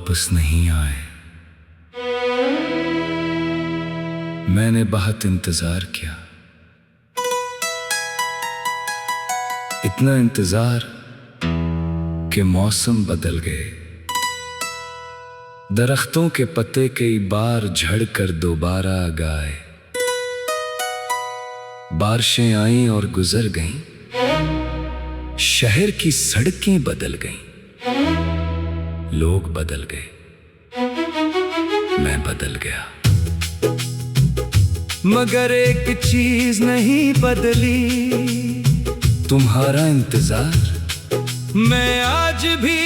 वापस नहीं आए। मैंने बहुत इंतजार किया, इतना इंतजार कि मौसम बदल गए। दरख्तों के पत्ते कई बार झड़कर दोबारा गाए। बारिशें आईं और गुजर गईं, शहर की सड़कें बदल गईं, लोग बदल गए, मैं बदल गया। मगर एक चीज नहीं बदली, तुम्हारा इंतजार। मैं आज भी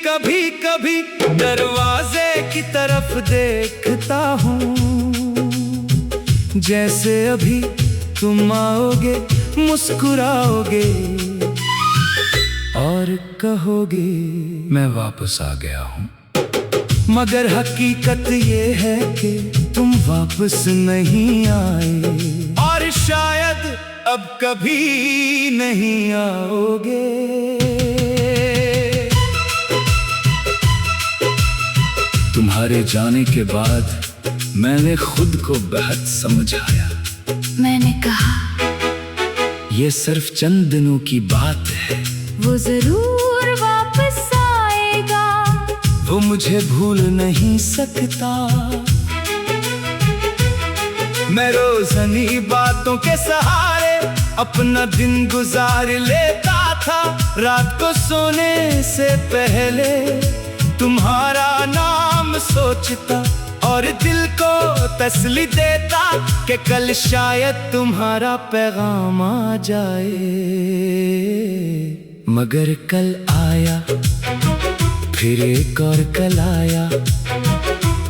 कभी कभी दरवाजे की तरफ देखता हूँ, जैसे अभी तुम आओगे, मुस्कुराओगे और कहोगे मैं वापस आ गया हूँ। मगर हकीकत ये है कि तुम वापस नहीं आए, और शायद अब कभी नहीं आओगे। तुम्हारे जाने के बाद मैंने खुद को बहुत समझाया। मैंने कहा ये सिर्फ चंद दिनों की बात है, वो जरूर वापस आएगा, वो मुझे भूल नहीं सकता। मैं रोज़ानी बातों के सहारे अपना दिन गुजार लेता था। रात को सोने से पहले तुम्हारा नाम सोचता और दिल को तसल्ली देता कि कल शायद तुम्हारा पैगाम आ जाए। मगर कल आया, फिर एक और कल आया,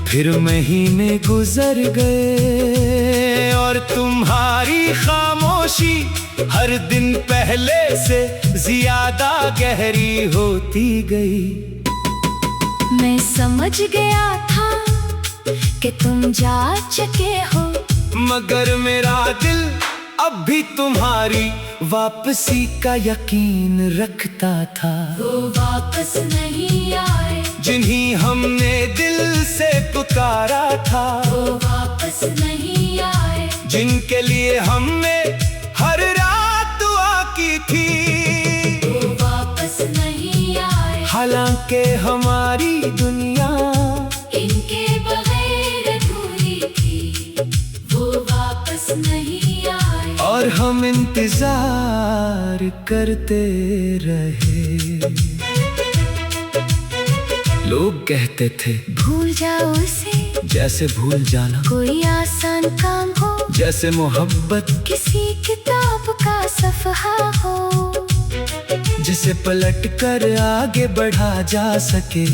फिर महीने गुजर गए, और तुम्हारी खामोशी हर दिन पहले से ज्यादा गहरी होती गई। मैं समझ गया था कि तुम जा चुके हो, मगर मेरा दिल अब भी तुम्हारी वापसी का यकीन रखता था। वो वापस नहीं आए, जिन्हीं हमने दिल से पुकारा था, वो वापस नहीं आए, जिनके लिए हमने हर रात दुआ की थी, वो वापस नहीं आए। हालांकि हमारी दुनिया इनके बगैर अधूरी थी, वो वापस नहीं आए, और हम इंतजार करते रहे। लोग कहते थे भूल जाओ उसे, जैसे भूल जाना कोई आसान काम हो, जैसे मोहब्बत किसी किताब का सफ़हा हो, जिसे पलट कर आगे बढ़ा जा सके।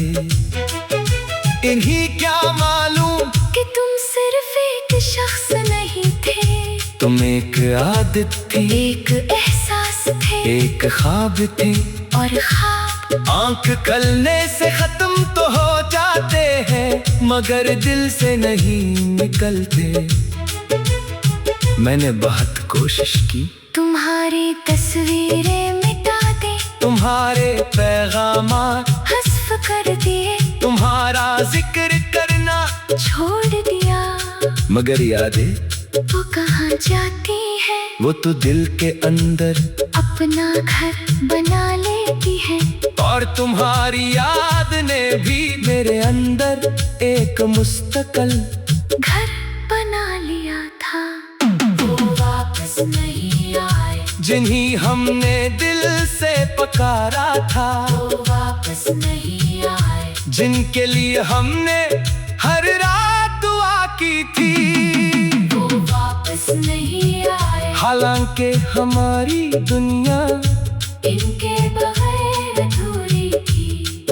इन्हीं क्या मालूम कि तुम सिर्फ एक शख्स नहीं थे, तुम एक आदत थी, एक एहसास थे, एक ख्वाब थे। और ख्वाब आंख कलने से खत्म तो हो जाते हैं, मगर दिल से नहीं निकलते। मैंने बहुत कोशिश की तुम्हारी तस्वीरें मिटा दे, तुम्हारे पैगामात हस्फ कर दिए, तुम्हारा जिक्र करना छोड़ दिया, मगर यादें वो कहाँ जाती है, वो तो दिल के अंदर अपना घर बना लेती है। और तुम्हारी याद ने भी मेरे अंदर एक मुस्तकिल घर बना लिया था। वो वापस नहीं आए, जिन्हीं हमने दिल से पुकारा था, वो वापस नहीं आए, जिनके लिए हमने हर रात दुआ की थी, वो वापस नहीं आए, हालांकि हमारी दुनिया इनके बगैर अधूरी थी,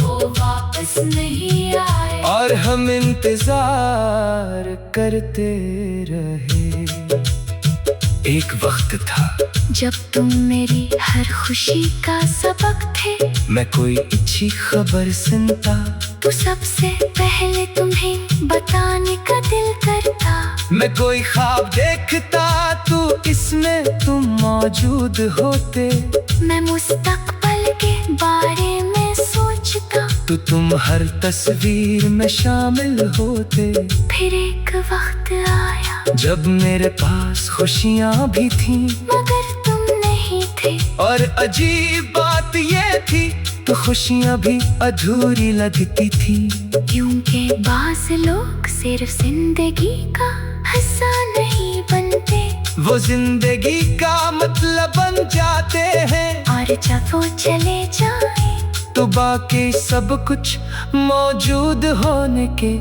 वो वापस नहीं आए, और हम इंतजार करते रहे। एक वक्त था जब तुम मेरी हर खुशी का सबक थे, मैं कोई अच्छी खबर सुनता तो सबसे पहले तुम्हें बताने का दिल करता। मैं कोई ख्वाब देखता तो इसमें तुम मौजूद होते। मैं मुस्तकबिल के बारे में सोचता तो तुम हर तस्वीर में शामिल होते। फिर एक वक्त आया जब मेरे पास खुशियाँ भी थीं, मगर तुम नहीं थे। और अजीब बात ये थी तो खुशियाँ भी अधूरी लगती थी। क्योंकि बाज़ लोग सिर्फ जिंदगी का हिस्सा नहीं बनते, वो जिंदगी का मतलब बन जाते हैं। और जब वो चले जाए तो बाकी सब कुछ मौजूद होने के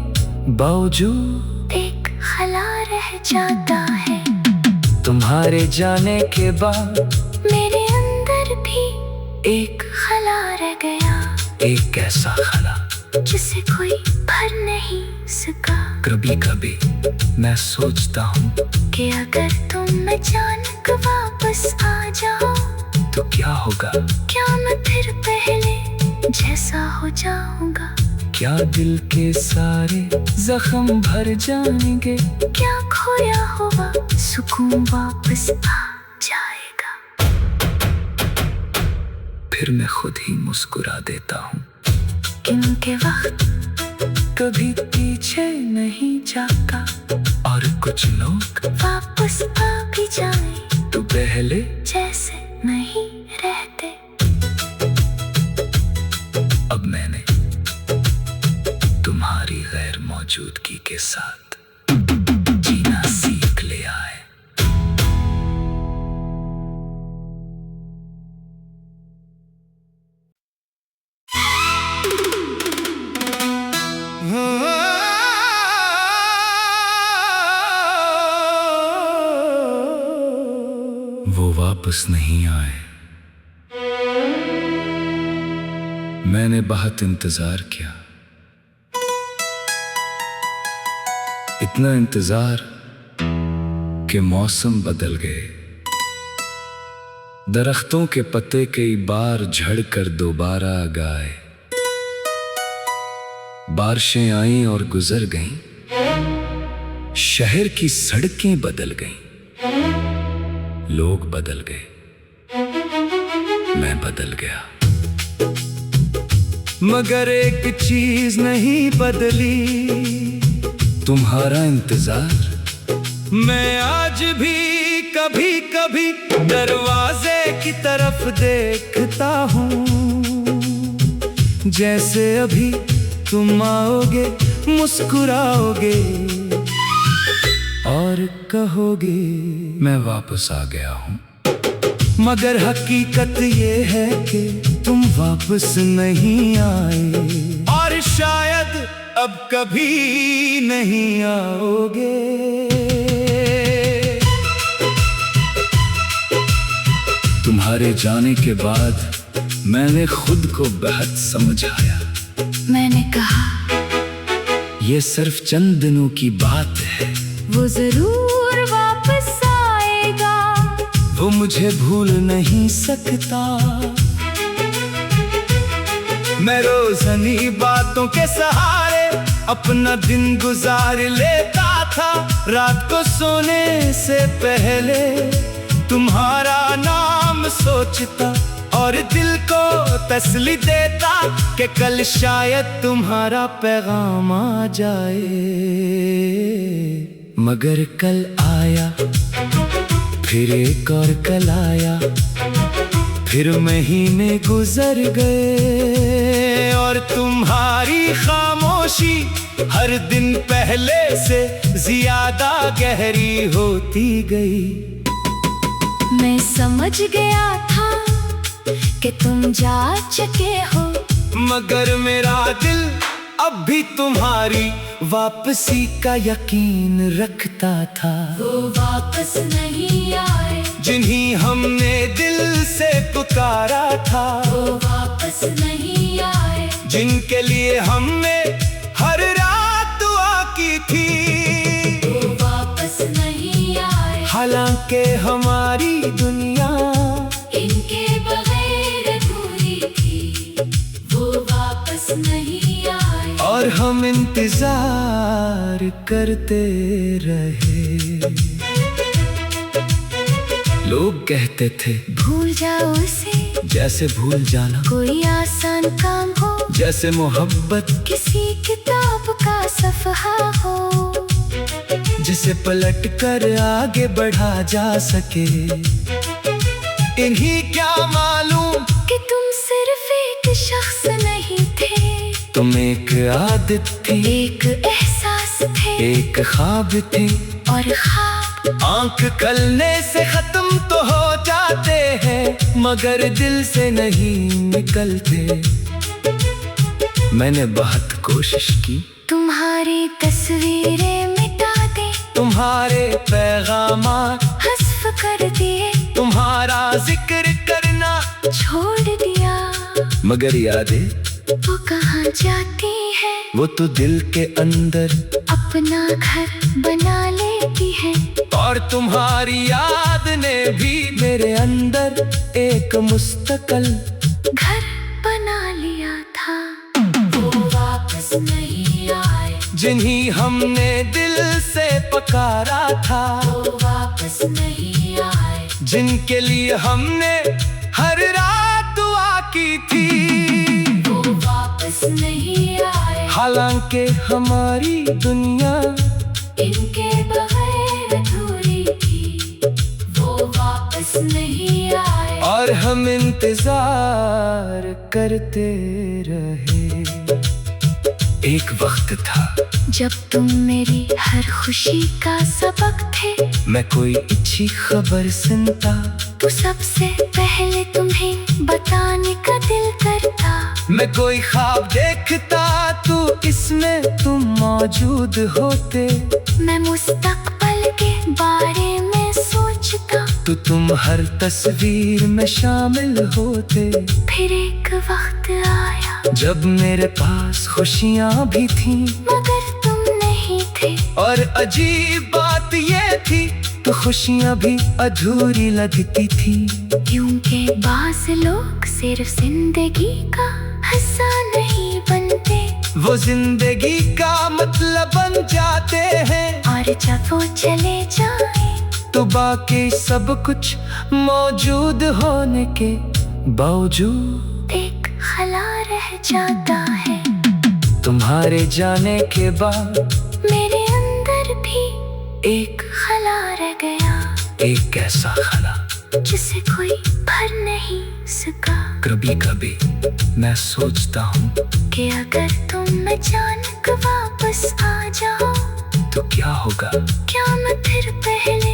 बावजूद एक खला रह जाता है। तुम्हारे जाने के बाद मेरे अंदर भी एक खला रह गया, एक ऐसा खला जिसे कोई भर नहीं सका। कभी कभी मैं सोचता हूँ कि अगर तुम अचानक वापस आ जाओ तो क्या होगा। क्या मैं फिर पहले जैसा हो जाऊंगा? क्या दिल के सारे जख्म भर जाएंगे? क्या खोया हुआ सुकून वापस आ जाएगा? फिर मैं खुद ही मुस्कुरा देता हूँ, क्योंकि वक्त कभी पीछे नहीं जाता। और कुछ लोग वापस आ भी जाए तो पहले जैसे नहीं रहते। अब मैंने तुम्हारी गैर मौजूदगी के साथ जीना सीख लिया है। वो वापस नहीं आए। मैंने बहुत इंतजार किया, इतना इंतजार कि मौसम बदल गए। दरख्तों के पत्ते कई बार झड़कर दोबारा गाए। बारिशें आईं और गुजर गईं। शहर की सड़कें बदल गईं। लोग बदल गए, मैं बदल गया। मगर एक चीज नहीं बदली, तुम्हारा इंतजार। मैं आज भी कभी कभी दरवाजे की तरफ देखता हूँ, जैसे अभी तुम आओगे, मुस्कुराओगे और कहोगे मैं वापस आ गया हूँ। मगर हकीकत ये है कि तुम वापस नहीं आए, और शायद अब कभी नहीं आओगे। तुम्हारे जाने के बाद मैंने खुद को बेहद समझ आया। मैंने कहा ये सिर्फ चंद दिनों की बात है, वो जरूर वापस आएगा। वो मुझे भूल नहीं सकता। मैं रोज़ानी बातों के सहारे अपना दिन गुजार लेता था। रात को सोने से पहले तुम्हारा नाम सोचता, और दिल को तसल्ली देता कि कल शायद तुम्हारा पैगाम आ जाए। मगर कल आया, फिर एक और कल आया, फिर महीने गुजर गए, और तुम्हारी खामोशी हर दिन पहले से ज्यादा गहरी होती गई। मैं समझ गया था कि तुम जा चुके हो, मगर मेरा दिल अब भी तुम्हारी वापसी का यकीन रखता था। वो वापस नहीं आए जिन्हीं हमने दिल से पुकारा था, वो वापस नहीं आए जिनके लिए हमने हर रात दुआ की थी, वो वापस नहीं आए। हालांकि हमारी दुनिया इनके बगैर अधूरी थी, वो वापस नहीं आए। और हम इंतजार करते रहे। लोग कहते थे भूल जाओ उसे जैसे भूल जाना कोई आसान काम हो, जैसे मोहब्बत किसी किताब का सफ़हा हो, जिसे पलट कर आगे बढ़ा जा सके। इन्हीं क्या मालूम कि तुम सिर्फ एक शख्स नहीं थे, तुम एक आदत थी, एक एहसास थे, एक ख्वाब थे। और ख्वाब आंख कलने से खत्म तो हो जाते हैं, मगर दिल से नहीं निकलते। मैंने बहुत कोशिश की तुम्हारी तस्वीरें मिटा दे, तुम्हारे पैगामात हस्फ कर दिए, तुम्हारा जिक्र करना छोड़ दिया, मगर यादें वो कहाँ जाती है, वो तो दिल के अंदर अपना घर बना लेती है। और तुम्हारी याद ने भी मेरे अंदर एक मुस्तकल घर बना लिया था। वो वापस नहीं आए, जिन्हीं हमने दिल से पुकारा था, वो वापस नहीं आए, जिनके लिए हमने हर रात दुआ की थी, वो वापस नहीं आए। हालांकि हमारी दुनिया इनके बगैर अधूरी थी, वो वापस नहीं आए। और हम इंतजार करते रहे। एक वक्त था जब तुम मेरी हर खुशी का सबक थे, मैं कोई अच्छी खबर सुनता तो सबसे पहले तुम्हें बताने का दिल करता। मैं कोई ख्वाब देखता तो इसमें तुम मौजूद होते, मैं मुस्तकबल के बारे में सोचता तो तुम हर तस्वीर में शामिल होते। फिर एक वक्त आया जब मेरे पास खुशियाँ भी थीं, मगर तुम नहीं थे, और अजीब बात ये थी तो खुशियाँ भी अधूरी लगती थी। यूं के बाज़ लोग सिर्फ जिंदगी का हिस्सा नहीं बनते, वो जिंदगी का मतलब बन जाते हैं, और जब वो चले जाए तो बाकी सब कुछ मौजूद होने के बावजूद एक खला रह जाता है। तुम्हारे जाने के बाद मेरे अंदर भी एक खला रह गया, एक ऐसा खला जिसे कोई भर नहीं सका। कभी कभी मैं सोचता हूँ कि अगर तुम अचानक वापस आ जाओ तो क्या होगा, क्या मैं फिर पहले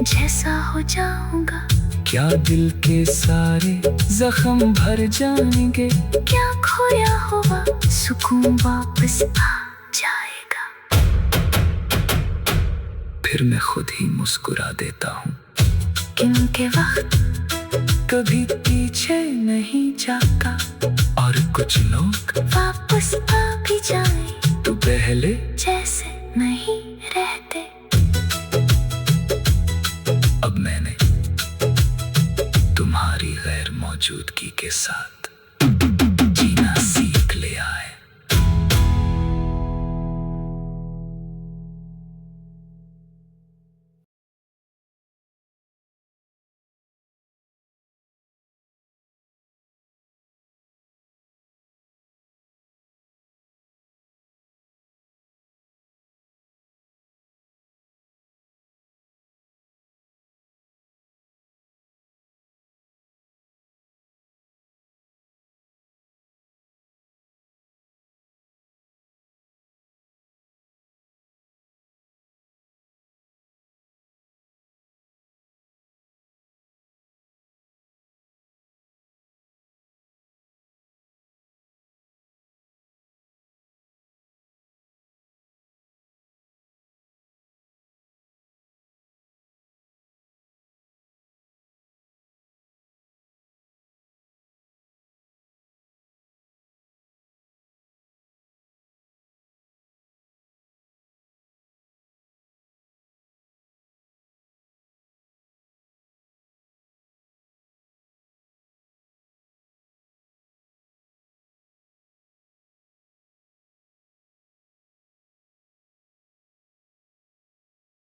जैसा हो जाऊंगा, क्या दिल के सारे जख्म भर जाएंगे, क्या खोया हुआ सुकून वापस आ जाएगा। फिर मैं खुद ही मुस्कुरा देता हूँ। क्योंकि वक्त कभी पीछे नहीं जाता, और कुछ लोग वापस आ भी जाए तो पहले जैसे नहीं रहते। अब मैंने तुम्हारी गैर मौजूदगी के साथ